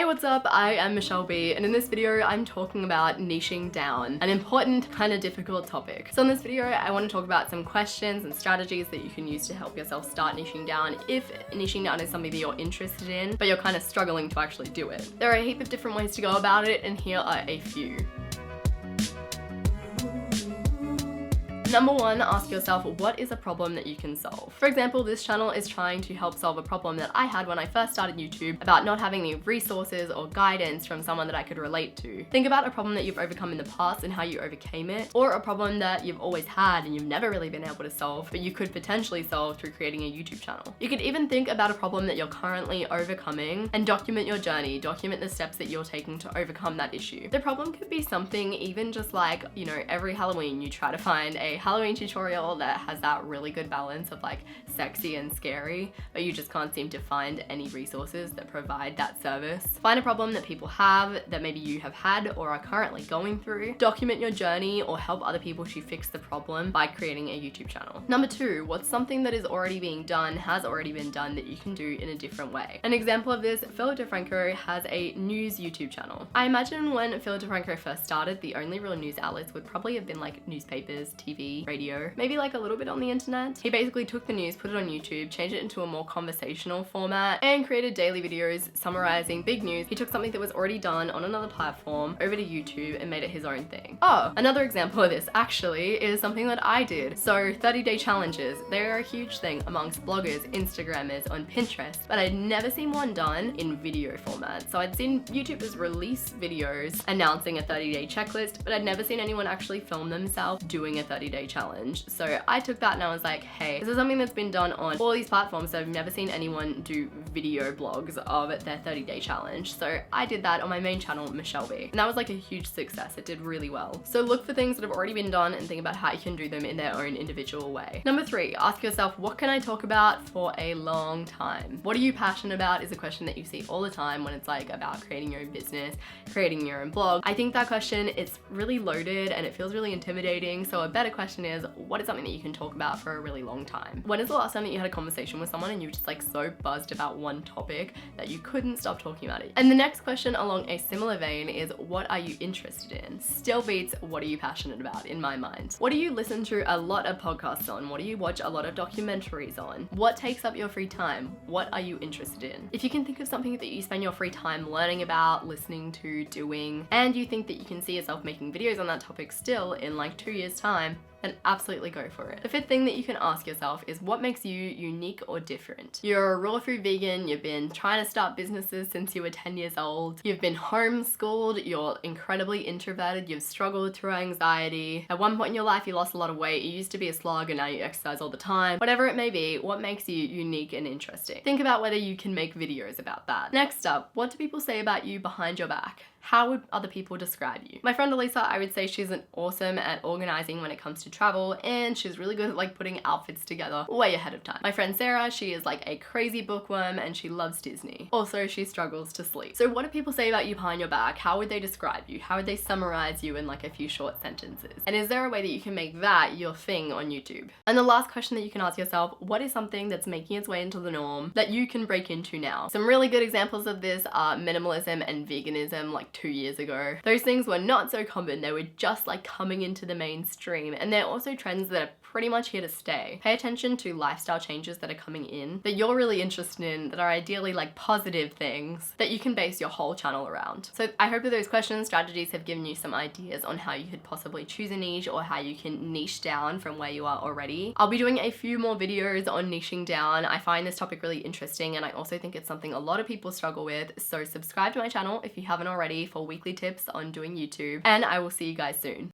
what's up? I am Michelle B, and in this video I'm talking about niching down, an important, kind of difficult topic. So in this video I want to talk about some questions and strategies that you can use to help yourself start niching down if niching down is something that you're interested in, but you're kind of struggling to actually do it. There are a heap of different ways to go about it, and here are a few. Number one, ask yourself, what is a problem that you can solve? For example, this channel is trying to help solve a problem that I had when I first started YouTube about not having any resources or guidance from someone that I could relate to. Think about a problem that you've overcome in the past and how you overcame it, or a problem that you've always had and you've never really been able to solve, but you could potentially solve through creating a YouTube channel. You could even think about a problem that you're currently overcoming and document your journey, document the steps that you're taking to overcome that issue. The problem could be something even just like, you know, every Halloween you try to find a Halloween tutorial that has that really good balance of like sexy and scary, but you just can't seem to find any resources that provide that service. Find a problem that people have that maybe you have had or are currently going through. Document your journey or help other people to fix the problem by creating a YouTube channel. Number two, what's something that is already being done, has already been done that you can do in a different way? An example of this, Phil DeFranco has a news YouTube channel. I imagine when Phil DeFranco first started, the only real news outlets would probably have been like newspapers, TV, radio, maybe like a little bit on the internet. He basically took the news, put it on YouTube, changed it into a more conversational format, and created daily videos summarizing big news. He took something that was already done on another platform over to YouTube and made it his own thing. Oh, another example of this actually is something that I did. So 30-day challenges, they're a huge thing amongst bloggers, Instagrammers, on Pinterest, but I'd never seen one done in video format. So I'd seen YouTubers release videos announcing a 30-day checklist, but I'd never seen anyone actually film themselves doing a 30-day challenge. So I took that and I was like, hey, this is something that's been done on all these platforms, so I've never seen anyone do video blogs of their 30-day challenge. So I did that on my main channel, Michelle B, and that was like a huge success. It did really well. So look for things that have already been done and think about how you can do them in their own individual way. Number three, ask yourself, what can I talk about for a long time? What are you passionate about is a question that you see all the time when it's like about creating your own business, creating your own blog. I think that question, it's really loaded and it feels really intimidating. So a better question is, what is something that you can talk about for a really long time? When is the last time that you had a conversation with someone and you were just like so buzzed about one topic that you couldn't stop talking about it? And the next question along a similar vein is, what are you interested in? Still beats, what are you passionate about in my mind? What do you listen to a lot of podcasts on? What do you watch a lot of documentaries on? What takes up your free time? What are you interested in? If you can think of something that you spend your free time learning about, listening to, doing, and you think that you can see yourself making videos on that topic still in like 2 years' time, then absolutely go for it. The fifth thing that you can ask yourself is, what makes you unique or different? You're a raw food vegan, you've been trying to start businesses since you were 10 years old, you've been homeschooled, you're incredibly introverted, you've struggled through anxiety. At one point in your life you lost a lot of weight, you used to be a slug and now you exercise all the time. Whatever it may be, what makes you unique and interesting? Think about whether you can make videos about that. Next up, what do people say about you behind your back? How would other people describe you? My friend Elisa, I would say she's awesome at organizing when it comes to travel, and she's really good at like putting outfits together way ahead of time. My friend Sarah, she is like a crazy bookworm and she loves Disney. Also, she struggles to sleep. So what do people say about you behind your back? How would they describe you? How would they summarize you in like a few short sentences? And is there a way that you can make that your thing on YouTube? And the last question that you can ask yourself, what is something that's making its way into the norm that you can break into now? Some really good examples of this are minimalism and veganism, like 2 years ago. Those things were not so common. They were just like coming into the mainstream, and they're also trends that are pretty much here to stay. Pay attention to lifestyle changes that are coming in that you're really interested in, that are ideally like positive things that you can base your whole channel around. So I hope that those questions, strategies have given you some ideas on how you could possibly choose a niche or how you can niche down from where you are already. I'll be doing a few more videos on niching down. I find this topic really interesting, and I also think it's something a lot of people struggle with. So subscribe to my channel if you haven't already for weekly tips on doing YouTube, and I will see you guys soon.